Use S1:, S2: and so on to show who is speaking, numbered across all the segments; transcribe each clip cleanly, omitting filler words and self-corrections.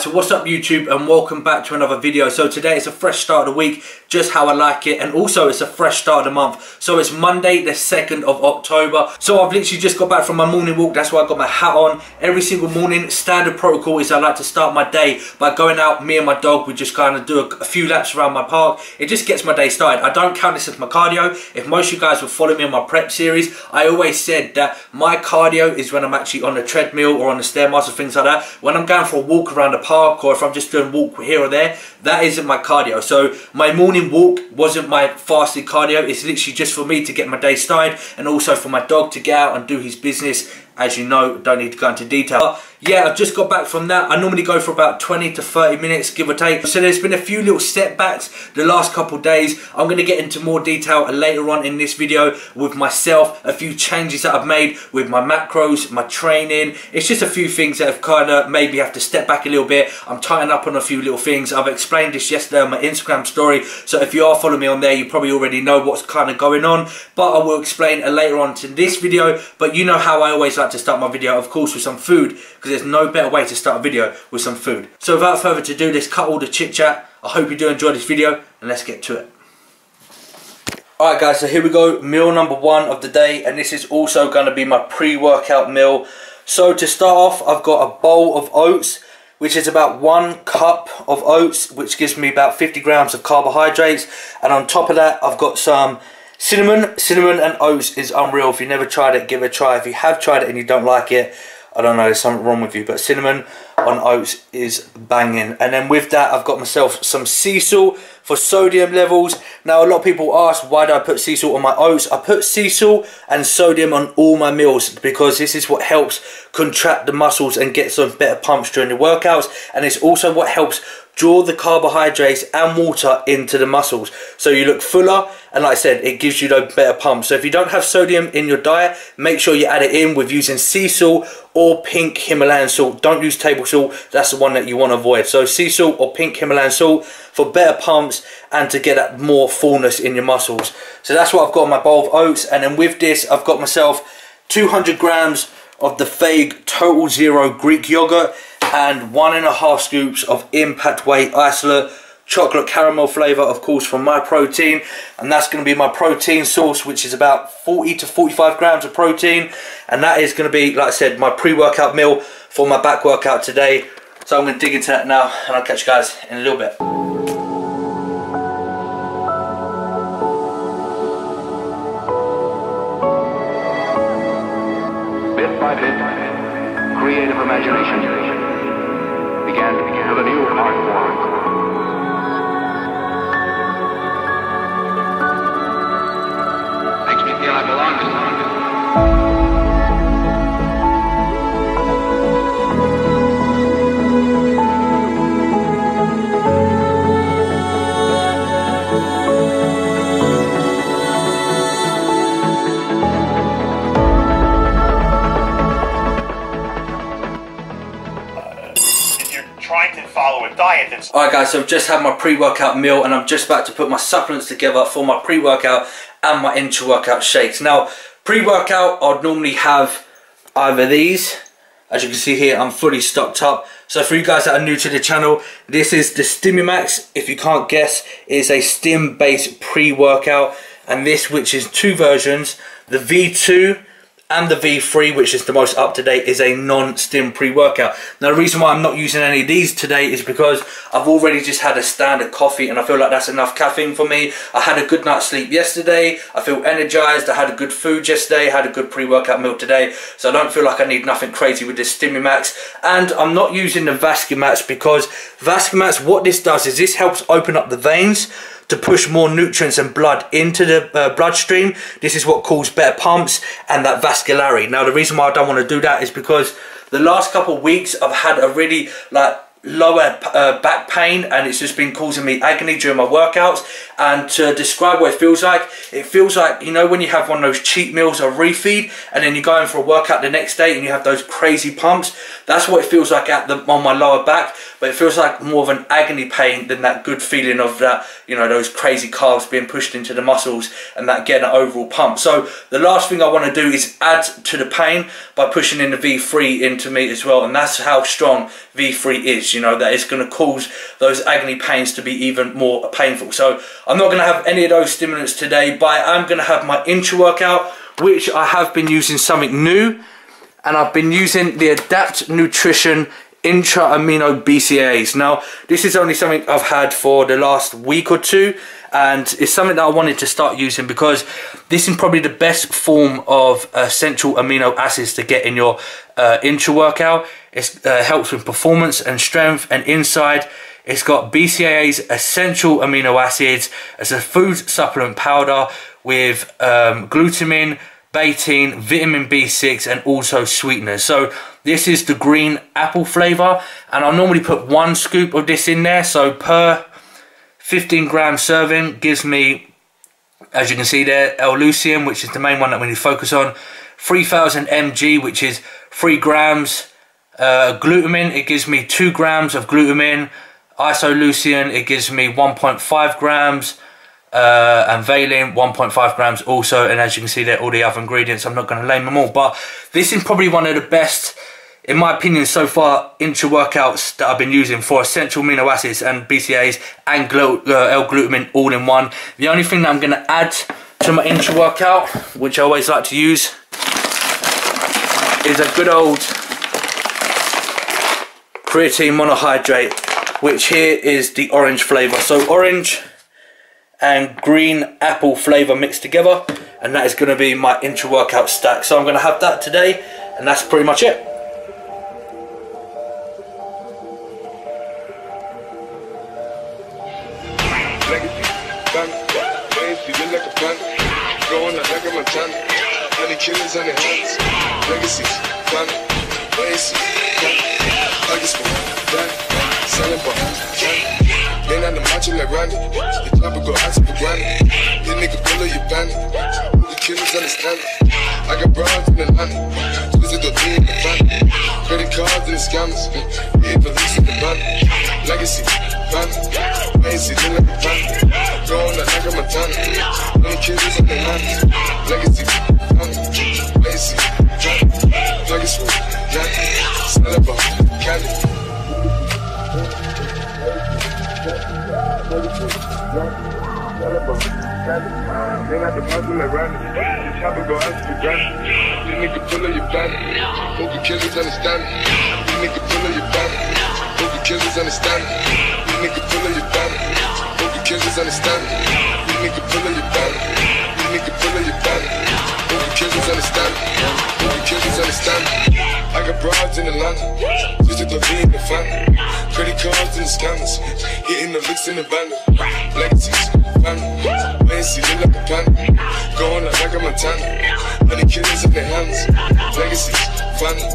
S1: so what's up YouTube, and welcome back to another video. So today it's a fresh start of the week, just how I like it, and also it's a fresh start of the month. So it's Monday the 2nd of October. So I've literally just got back from my morning walk. That's why I got my hat on. Every single morning, standard protocol is I like to start my day by going out, me and my dog, we just kind of do a few laps around my park. It just gets my day started. I don't count this as my cardio. If most of you guys will follow me on my prep series, I always said that my cardio is when I'm actually on the treadmill or on the Stairmaster, things like that. When I'm going for a walk around the park, or if I'm just doing walk here or there, that isn't my cardio. So my morning walk wasn't my fasted cardio. It's literally just for me to get my day started, and also for my dog to get out and do his business. As you know, don't need to go into detail. But yeah, I've just got back from that. I normally go for about 20 to 30 minutes, give or take. So there's been a few little setbacks the last couple of days. I'm going to get into more detail later on in this video with myself. A few changes that I've made with my macros, my training. It's just a few things that have kind of made me have to step back a little bit. I'm tightening up on a few little things. I've explained this yesterday on my Instagram story. So if you are following me on there, you probably already know what's kind of going on. But I will explain it later on to this video. But you know how I always like to start my video, of course, with some food, because there's no better way to start a video with some food. So without further ado, let's cut all the chit chat. I hope you do enjoy this video, and let's get to it. Alright guys, so here we go, meal number one of the day, and this is also going to be my pre-workout meal. So to start off, I've got a bowl of oats, which is about 1 cup of oats, which gives me about 50 grams of carbohydrates, and on top of that I've got some cinnamon. Cinnamon and oats is unreal. If you never tried it, give it a try. If you have tried it and you don't like it, I don't know, there's something wrong with you. But cinnamon on oats is banging. And then with that, I've got myself some sea salt for sodium levels. Now, a lot of people ask, why do I put sea salt on my oats? I put sea salt and sodium on all my meals because this is what helps contract the muscles and get some better pumps during the workouts. And it's also what helps draw the carbohydrates and water into the muscles, so you look fuller, and like I said, it gives you those better pumps. So if you don't have sodium in your diet, make sure you add it in with using sea salt or pink Himalayan salt. Don't use table salt, that's the one that you want to avoid. So sea salt or pink Himalayan salt for better pumps and to get that more fullness in your muscles. So that's what I've got in my bowl of oats. And then with this, I've got myself 200 grams of the ENQURIES Total Zero Greek yogurt and 1.5 scoops of Impact Whey Isolate chocolate caramel flavour, of course, from my protein. And that's going to be my protein source, which is about 40 to 45 grams of protein. And that is going to be, like I said, my pre-workout meal for my back workout today. So I'm going to dig into that now, and I'll catch you guys in a little bit.
S2: Bit by bit, creative imagination began with a new art form. Makes me feel I belong to something.
S3: Trying to follow a diet that's...
S1: Alright guys, so I've just had my pre-workout meal, and I'm just about to put my supplements together for my pre-workout and my intra-workout shakes. Now, pre-workout, I'd normally have either these. As you can see here, I'm fully stocked up. So for you guys that are new to the channel, this is the Stimumax. If you can't guess, it's a stim-based pre-workout. And this, which is two versions, the V2 and the V3, which is the most up-to-date, is a non-stim pre-workout. Now, the reason why I'm not using any of these today is because I've already just had a standard coffee, and I feel like that's enough caffeine for me. I had a good night's sleep yesterday. I feel energized. I had a good food yesterday. I had a good pre-workout meal today. So I don't feel like I need nothing crazy with this Stimumax. And I'm not using the Vascumax because Vascumax, what this does is this helps open up the veins to push more nutrients and blood into the bloodstream. This is what causes better pumps and that vascularity. Now, the reason why I don't want to do that is because the last couple of weeks I've had a really lower back pain, and it's just been causing me agony during my workouts. And to describe what it feels like, you know, when you have one of those cheat meals or refeed, and then you're going for a workout the next day and you have those crazy pumps. That's what it feels like on my lower back. but it feels like more of an agony pain than that good feeling of that, you know, those crazy carbs being pushed into the muscles and that getting an overall pump. So the last thing I want to do is add to the pain by pushing in the V3 into me as well, and that's how strong V3 is, you know, that it's going to cause those agony pains to be even more painful. So I'm not going to have any of those stimulants today, but I am going to have my intra workout, which I have been using something new, and I've been using the Adapt Nutrition Intra Amino BCAAs. Now, this is only something I've had for the last week or two, and it's something that I wanted to start using because this is probably the best form of essential amino acids to get in your intra workout. It helps with performance and strength, and inside it's got BCAAs, essential amino acids, as a food supplement powder with glutamine, betaine, vitamin B6, and also sweeteners. So this is the green apple flavor, and I'll normally put 1 scoop of this in there. So per 15-gram serving gives me, as you can see there, L-leucine, which is the main one that we need to focus on, 3000 mg, which is 3 grams. Glutamine, it gives me 2 grams of glutamine. Isoleucine, it gives me 1.5 grams. And valine, 1.5 grams also. And as you can see there, all the other ingredients, I'm not going to name them all, but this is probably one of the best, in my opinion so far, intra workouts that I've been using for essential amino acids and BCAAs and L-glutamine all in one. The only thing that I'm going to add to my intra workout, which I always like to use, is a good old creatine monohydrate, which here is the orange flavour. So orange and green apple flavour mixed together, and that is going to be my intra workout stack. So I'm going to have that today, and that's pretty much it.
S4: Ain't on the macho like Randy. Your chopper go out for granted. This nigga pull up your bandit. The killers understand it. I got broads in Atlanta. Twisted the D in the van. Credit cards and the scammers. Yeah, police in the van. Legacy, van. Macy, look like a van. Going out like a Montana. Them killers in the land. Legacy, van. Macy, van. Legacy, van. Smell about candy. They got the muscle like Randy. The chopper go out to the granny. This nigga pull up your bandit. Hope the killers understand it. This nigga pull up your bandit. Hope the killers understand it. This nigga pull up your bandit. Hope the killers understand it. This nigga pull up your bandit. This nigga pull up your bandit. Hope the killers understand it. Hope the killers understand it. I got broads in Atlanta. Just to V in the family. Credit cards and the scammers. Hitting the licks in the van. Legacies, family. Macy, look like a panda. Going out like a Montana. Honey killers in their hands. Legacies, family.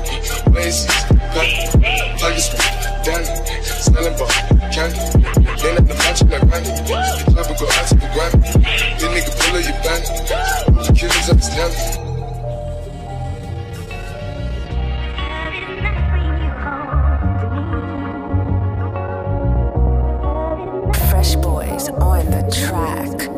S4: Macy's, family. Pockets full, Danny. Smelling bar, candy. Ain't at the match like Randy. The chopper go out to the granny. This nigga pull up your bandit. The killers understand me.
S5: On the track.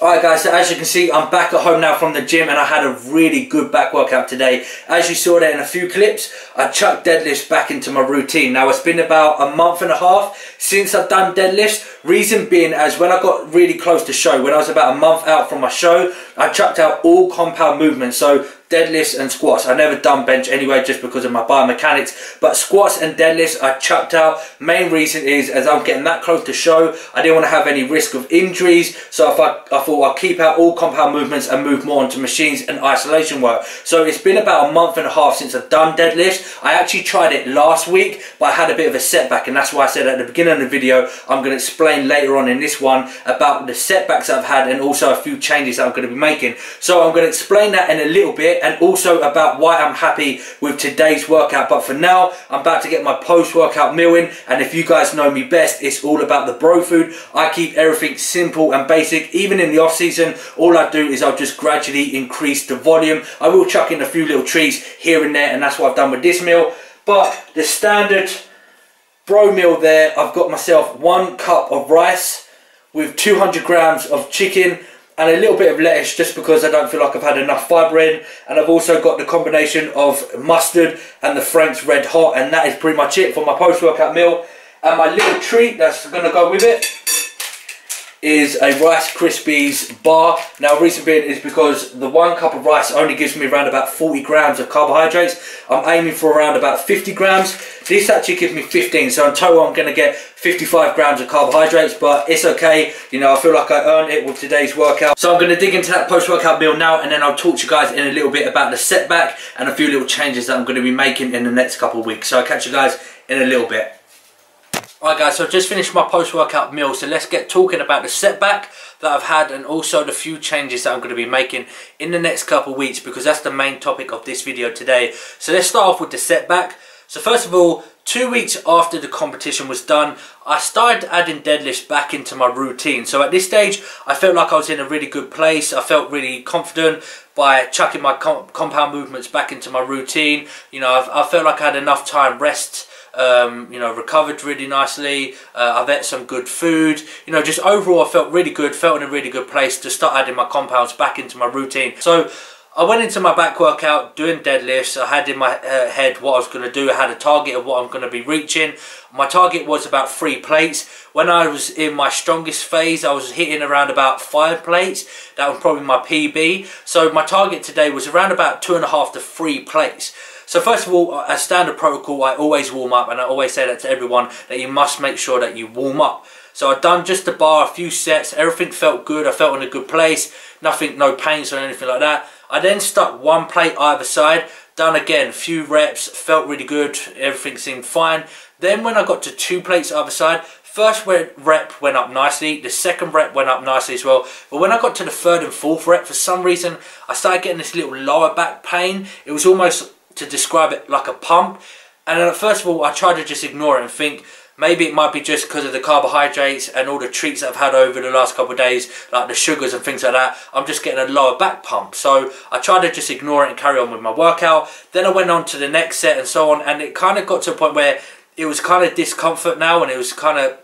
S1: Alright guys, so as you can see, I'm back at home now from the gym and I had a really good back workout today. As you saw there in a few clips, I chucked deadlifts back into my routine. Now it's been about a month and a half since I've done deadlifts. Reason being, as when I got really close to show, when I was about a month out from my show, I chucked out all compound movements. So deadlifts and squats. I never done bench anyway just because of my biomechanics, but squats and deadlifts I chucked out. Main reason is, as I'm getting that close to show, I didn't want to have any risk of injuries, so I thought I'll keep out all compound movements and move more onto machines and isolation work. So it's been about a month and a half since I've done deadlifts. I actually tried it last week, but I had a bit of a setback, and that's why I said at the beginning of the video I'm going to explain later on in this one about the setbacks I've had and also a few changes that I'm going to be making. So I'm going to explain that in a little bit, and also about why I'm happy with today's workout. But for now, I'm about to get my post-workout meal in, and if you guys know me best, it's all about the bro food. I keep everything simple and basic. Even in the off season, all I do is I'll just gradually increase the volume. I will chuck in a few little treats here and there, and that's what I've done with this meal. But the standard bro meal there, I've got myself 1 cup of rice with 200 grams of chicken and a little bit of lettuce, just because I don't feel like I've had enough fibre in. And I've also got the combination of mustard and the Frank's Red Hot, and that is pretty much it for my post-workout meal. And my little treat that's going to go with it is a Rice Krispies bar. Now reason being is because the 1 cup of rice only gives me around about 40 grams of carbohydrates. I'm aiming for around about 50 grams. This actually gives me 15, so in total I'm going to get 55 grams of carbohydrates, but it's okay. You know, I feel like I earned it with today's workout. So I'm going to dig into that post-workout meal now, and then I'll talk to you guys in a little bit about the setback and a few little changes that I'm going to be making in the next couple of weeks. So I'll catch you guys in a little bit. Alright guys, so I've just finished my post-workout meal, so let's get talking about the setback that I've had and also the few changes that I'm going to be making in the next couple of weeks, because that's the main topic of this video today. So let's start off with the setback. So first of all, 2 weeks after the competition was done, I started adding deadlifts back into my routine. So at this stage, I felt like I was in a really good place. I felt really confident by chucking my compound movements back into my routine. You know, I felt like I had enough time rest. You know, recovered really nicely. I've ate some good food. You know, just overall I felt really good, felt in a really good place to start adding my compounds back into my routine. So I went into my back workout doing deadlifts. I had in my head what I was going to do. I had a target of what I'm going to be reaching. My target was about 3 plates. When I was in my strongest phase, I was hitting around about 5 plates. That was probably my PB. So my target today was around about 2.5 to 3 plates. So first of all, as standard protocol, I always warm up, and I always say that to everyone, that you must make sure that you warm up. So I've done just the bar, a few sets, everything felt good, I felt in a good place, nothing, no pains or anything like that. I then stuck 1 plate either side, done again, a few reps, felt really good, everything seemed fine. Then when I got to 2 plates either side, first rep went up nicely, the second rep went up nicely as well. But when I got to the 3rd and 4th rep, for some reason, I started getting this little lower back pain. It was almost, to describe it, like a pump. And then first of all, I tried to just ignore it and think maybe it might be just because of the carbohydrates and all the treats that I've had over the last couple of days, like the sugars and things like that. I'm just getting a lower back pump. So I tried to just ignore it and carry on with my workout. Then I went on to the next set and so on, and it kind of got to a point where it was kind of discomfort now, and it was kind of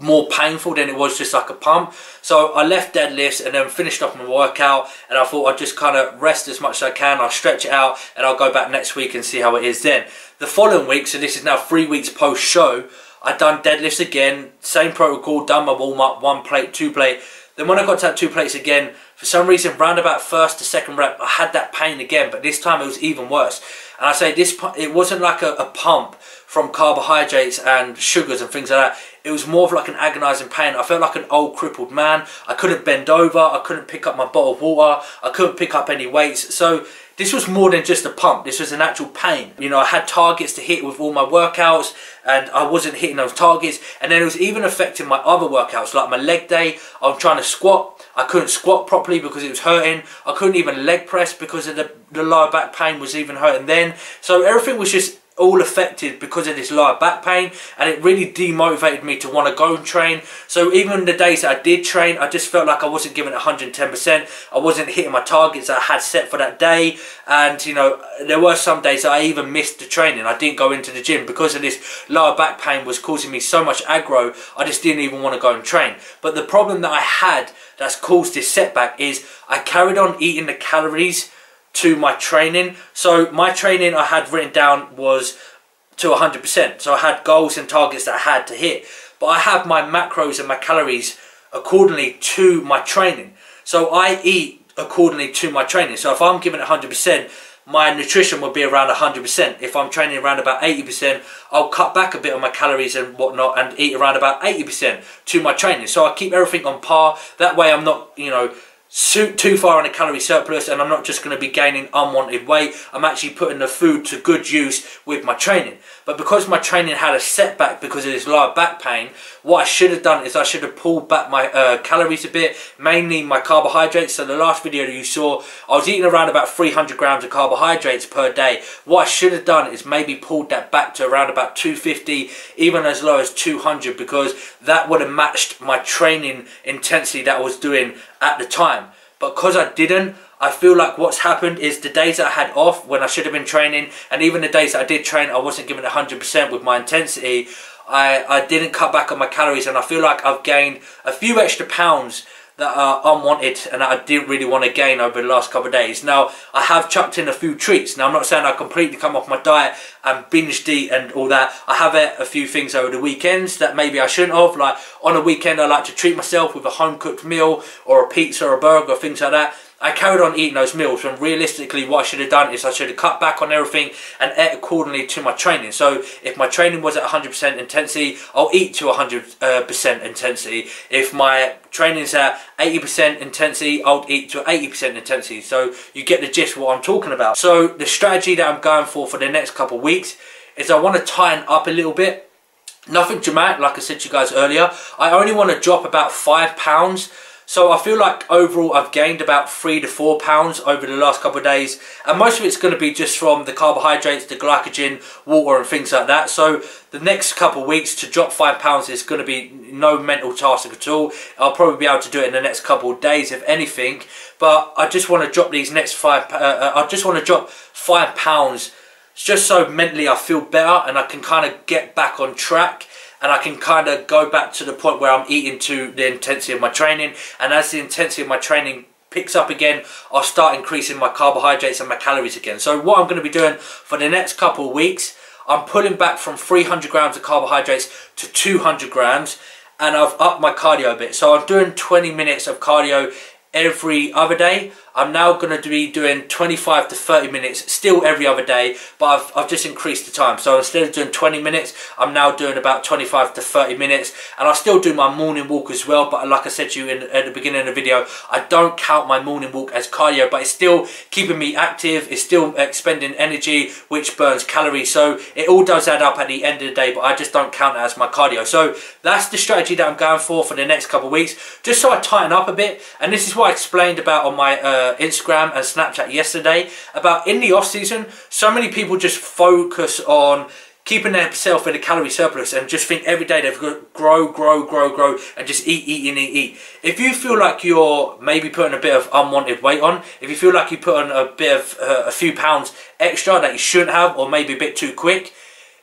S1: more painful than it was just like a pump. So I left deadlifts and then finished off my workout, and I thought I'd just kind of rest as much as I can. I'll stretch it out and I'll go back next week and see how it is then. The following week, so this is now 3 weeks post show, I'd done deadlifts again, same protocol, done my warm up, 1 plate, 2 plate. Then when I got to that 2 plates again, for some reason, round about 1st to 2nd rep, I had that pain again, but this time it was even worse. And I say this, it wasn't like a pump from carbohydrates and sugars and things like that. It was more of like an agonising pain. I felt like an old crippled man. I couldn't bend over. I couldn't pick up my bottle of water. I couldn't pick up any weights. So this was more than just a pump. This was an actual pain. You know, I had targets to hit with all my workouts, and I wasn't hitting those targets. And then it was even affecting my other workouts, like my leg day. I was trying to squat. I couldn't squat properly because it was hurting. I couldn't even leg press because of the lower back pain was even hurting then. So everything was just all affected because of this lower back pain, and it really demotivated me to want to go and train. So even the days that I did train, I just felt like I wasn't giving it 110%. I wasn't hitting my targets that I had set for that day, and you know, there were some days that I even missed the training. I didn't go into the gym because of this lower back pain was causing me so much aggro. I just didn't even want to go and train. But the problem that I had that's caused this setback is I carried on eating the calories to my training. So my training I had written down was to 100%. So I had goals and targets that I had to hit, but I have my macros and my calories accordingly to my training. So I eat accordingly to my training. So if I'm giving it 100%, my nutrition will be around 100%. If I'm training around about 80%, I'll cut back a bit on my calories and whatnot and eat around about 80% to my training. So I keep everything on par. That way I'm not, you know, too far on a calorie surplus, and I'm not just going to be gaining unwanted weight. I'm actually putting the food to good use with my training. But because my training had a setback because of this lower back pain, what I should have done is I should have pulled back my calories a bit, mainly my carbohydrates. So the last video that you saw, I was eating around about 300 grams of carbohydrates per day. What I should have done is maybe pulled that back to around about 250, even as low as 200, because that would have matched my training intensity that I was doing at the time. But because I didn't, I feel like what's happened is the days that I had off when I should have been training, and even the days that I did train, I wasn't giving 100% with my intensity. I didn't cut back on my calories, and I feel like I've gained a few extra pounds that are unwanted and that I didn't really want to gain over the last couple of days. Now, I have chucked in a few treats. Now, I'm not saying I completely come off my diet and binged eat and all that. I have ate a few things over the weekends that maybe I shouldn't have. Like on a weekend, I like to treat myself with a home-cooked meal or a pizza or a burger or things like that. I carried on eating those meals, when realistically what I should have done is I should have cut back on everything and ate accordingly to my training. So if my training was at 100% intensity, I'll eat to 100% intensity. If my training's at 80% intensity, I'll eat to 80% intensity. So you get the gist of what I'm talking about. So the strategy that I'm going for the next couple of weeks is I want to tighten up a little bit. Nothing dramatic, like I said to you guys earlier. I only want to drop about 5 pounds. So I feel like overall I've gained about 3 to 4 pounds over the last couple of days, and most of it's going to be just from the carbohydrates, the glycogen, water and things like that. So the next couple of weeks to drop 5 pounds is going to be no mental task at all. I'll probably be able to do it in the next couple of days if anything, but I just want to drop these next I just want to drop 5 pounds just so mentally I feel better and I can kind of get back on track. And I can kind of go back to the point where I'm eating to the intensity of my training. And as the intensity of my training picks up again, I'll start increasing my carbohydrates and my calories again. So what I'm going to be doing for the next couple of weeks, I'm pulling back from 300 grams of carbohydrates to 200 grams. And I've upped my cardio a bit. So I'm doing 20 minutes of cardio every other day. I'm now going to be doing 25 to 30 minutes still every other day, but I've just increased the time. So instead of doing 20 minutes, I'm now doing about 25 to 30 minutes, and I still do my morning walk as well. But like I said to you at the beginning of the video, I don't count my morning walk as cardio, but it's still keeping me active. It's still expending energy, which burns calories. So it all does add up at the end of the day, but I just don't count it as my cardio. So that's the strategy that I'm going for the next couple of weeks, just so I tighten up a bit. And this is what I explained about on my Instagram and Snapchat yesterday, about in the off season, so many people just focus on keeping themselves in a calorie surplus and just think every day they've got to grow and just eat. If you feel like you're maybe putting a bit of unwanted weight on, if you feel like you put on a bit of a few pounds extra that you shouldn't have, or maybe a bit too quick,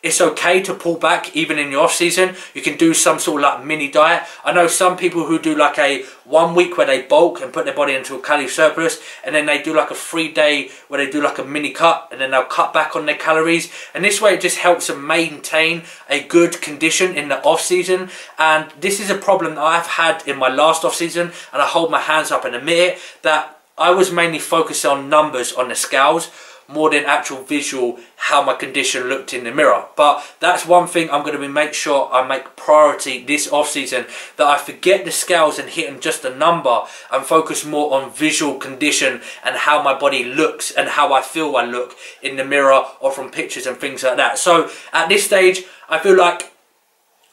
S1: it's okay to pull back even in your off season. You can do some sort of like mini diet. I know some people who do like a 1 week where they bulk and put their body into a calorie surplus, and then they do like a 3-day where they do like a mini cut, and then they'll cut back on their calories. And this way it just helps them maintain a good condition in the off season. And this is a problem that I've had in my last off season, and I hold my hands up and admit it, that I was mainly focused on numbers on the scales more than actual visual, how my condition looked in the mirror. But that's one thing I'm going to make sure I make priority this off season, that I forget the scales and hitting just a number and focus more on visual condition and how my body looks and how I feel I look in the mirror or from pictures and things like that. So at this stage, I feel like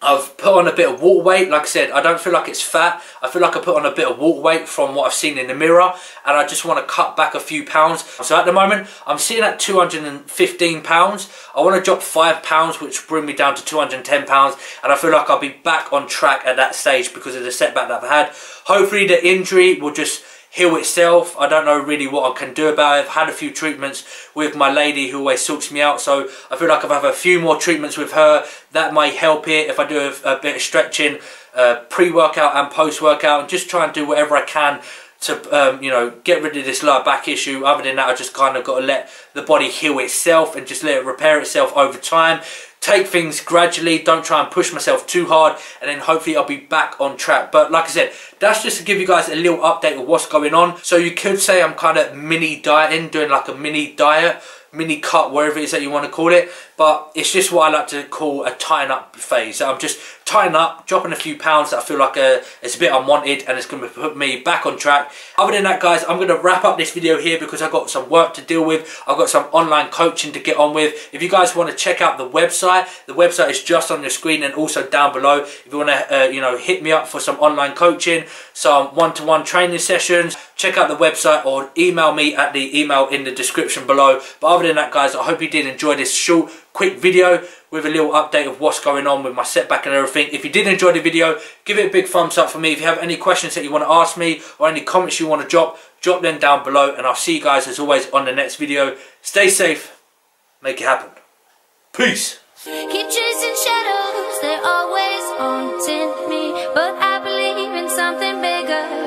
S1: I've put on a bit of water weight. Like I said, I don't feel like it's fat. I feel like I put on a bit of water weight from what I've seen in the mirror, and I just want to cut back a few pounds. So at the moment, I'm sitting at 215 pounds. I want to drop 5 pounds, which will bring me down to 210 pounds, and I feel like I'll be back on track at that stage because of the setback that I've had. Hopefully the injury will just heal itself. I don't know really what I can do about it. I've had a few treatments with my lady who always sorts me out, so I feel like if I have a few more treatments with her, that might help it. If I do a bit of stretching, pre-workout and post-workout, and just try and do whatever I can to you know, get rid of this lower back issue. Other than that, I just kind of got to let the body heal itself and just let it repair itself over time. Take things gradually, don't try and push myself too hard, and then hopefully I'll be back on track. But like I said, that's just to give you guys a little update of what's going on. So you could say I'm kind of mini dieting, doing like a mini diet, mini cut, whatever it is that you want to call it. But it's just what I like to call a tying up phase. So I'm just tying up, dropping a few pounds that I feel like it's a bit unwanted, and it's going to put me back on track. Other than that, guys, I'm going to wrap up this video here because I've got some work to deal with. I've got some online coaching to get on with. If you guys want to check out the website is just on your screen and also down below. If you want to you know, hit me up for some online coaching, some one-to-one training sessions, check out the website or email me at the email in the description below. But other than that, guys, I hope you did enjoy this short, quick video with a little update of what's going on with my setback and everything. If you did enjoy the video, give it a big thumbs up for me. If you have any questions that you want to ask me or any comments you want to drop them down below, and I'll see you guys as always on the next video. Stay safe, make it happen. Peace.
S5: Keep chasing shadows, they're always haunting me, but I believe in something bigger.